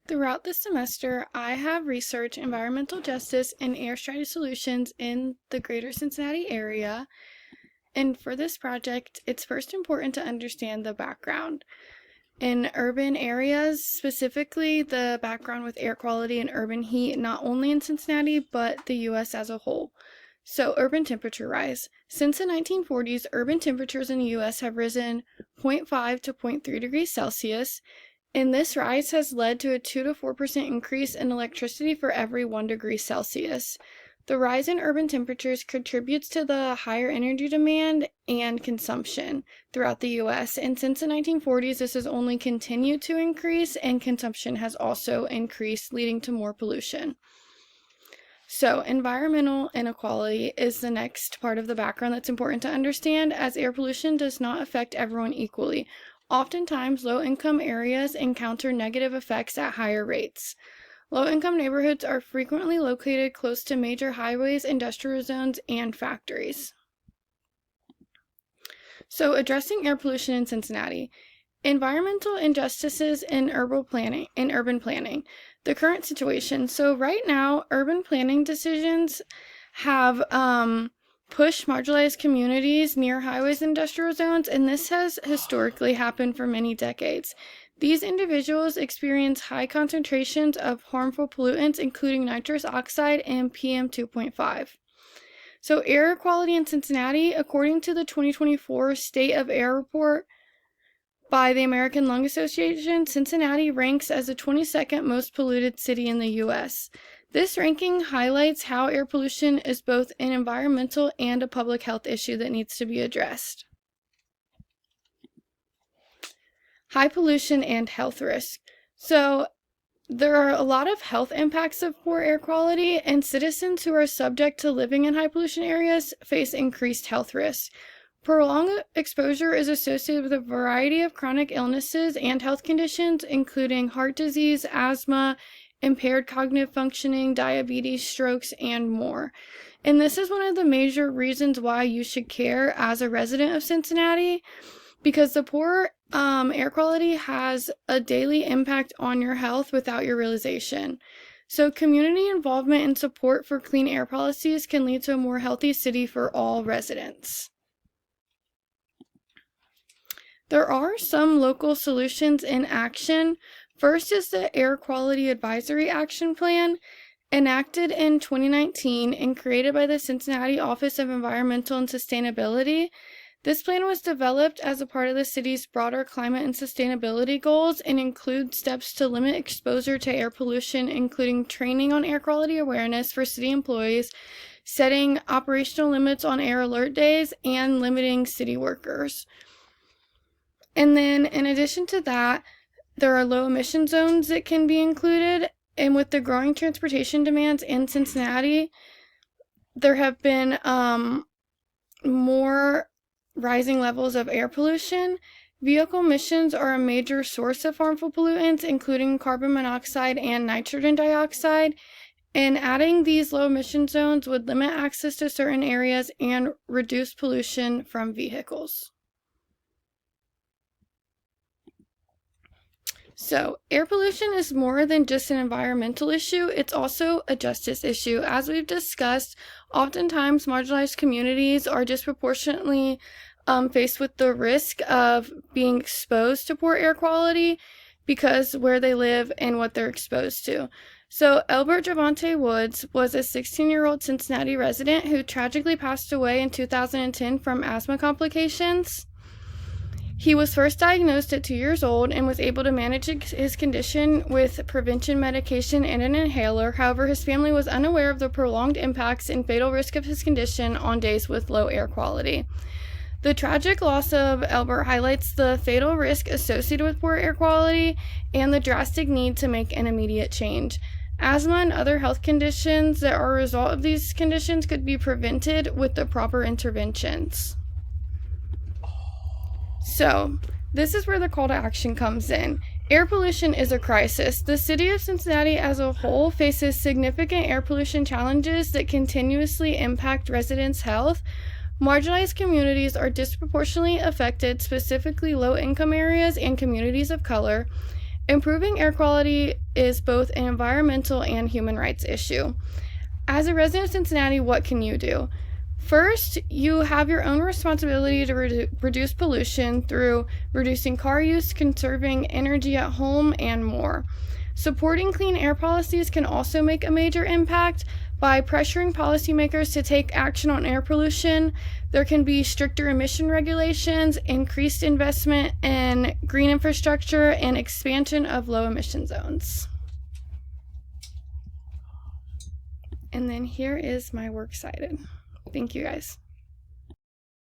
Throughout the semester, I have researched environmental justice and air strategy solutions in the greater Cincinnati area. And for this project, it's first important to understand the background. In urban areas, specifically the background with air quality and urban heat, not only in Cincinnati, but the U.S. as a whole. So, urban temperature rise. Since the 1940s, urban temperatures in the U.S. have risen 0.5 to 0.3 degrees Celsius, and this rise has led to a 2 to 4% increase in electricity for every 1 degree Celsius. The rise in urban temperatures contributes to the higher energy demand and consumption throughout the U.S., and since the 1940s, this has only continued to increase, and consumption has also increased, leading to more pollution. So, environmental inequality is the next part of the background that's important to understand, as air pollution does not affect everyone equally. Oftentimes, low-income areas encounter negative effects at higher rates. Low-income neighborhoods are frequently located close to major highways, industrial zones, and factories. So, addressing air pollution in Cincinnati. Environmental injustices in urban planning. The current situation. So, right now, urban planning decisions have push marginalized communities near highways and industrial zones, and this has historically happened for many decades. These individuals experience high concentrations of harmful pollutants, including nitrous oxide and PM 2.5. So, air quality in Cincinnati, according to the 2024 State of Air Report by the American Lung Association, Cincinnati ranks as the 22nd most polluted city in the U.S. This ranking highlights how air pollution is both an environmental and a public health issue that needs to be addressed. High pollution and health risk. So, there are a lot of health impacts of poor air quality, and citizens who are subject to living in high pollution areas face increased health risks. Prolonged exposure is associated with a variety of chronic illnesses and health conditions, including heart disease, asthma, impaired cognitive functioning, diabetes, strokes, and more. And this is one of the major reasons why you should care as a resident of Cincinnati, because the poor air quality has a daily impact on your health without your realization. So, community involvement and support for clean air policies can lead to a more healthy city for all residents. There are some local solutions in action. First is the Air Quality Advisory Action Plan, enacted in 2019 and created by the Cincinnati Office of Environmental and Sustainability. This plan was developed as a part of the city's broader climate and sustainability goals and includes steps to limit exposure to air pollution, including training on air quality awareness for city employees, setting operational limits on air alert days, and limiting city workers. And then, in addition to that, there are low emission zones that can be included, and with the growing transportation demands in Cincinnati, there have been more rising levels of air pollution. Vehicle emissions are a major source of harmful pollutants, including carbon monoxide and nitrogen dioxide, and adding these low emission zones would limit access to certain areas and reduce pollution from vehicles. So, air pollution is more than just an environmental issue, it's also a justice issue. As we've discussed, oftentimes marginalized communities are disproportionately faced with the risk of being exposed to poor air quality because where they live and what they're exposed to. So, Elbert Javante Woods was a 16-year-old Cincinnati resident who tragically passed away in 2010 from asthma complications. He was first diagnosed at 2 years old and was able to manage his condition with prevention medication and an inhaler. However, his family was unaware of the prolonged impacts and fatal risk of his condition on days with low air quality. The tragic loss of Albert highlights the fatal risk associated with poor air quality and the drastic need to make an immediate change. Asthma and other health conditions that are a result of these conditions could be prevented with the proper interventions. So, this is where the call to action comes in. Air pollution is a crisis. The city of Cincinnati as a whole faces significant air pollution challenges that continuously impact residents' health. Marginalized communities are disproportionately affected, specifically low-income areas and communities of color. Improving air quality is both an environmental and human rights issue. As a resident of Cincinnati, what can you do? First, you have your own responsibility to reduce pollution through reducing car use, conserving energy at home, and more. Supporting clean air policies can also make a major impact by pressuring policymakers to take action on air pollution. There can be stricter emission regulations, increased investment in green infrastructure, and expansion of low emission zones. And then here is my works cited. Thank you guys.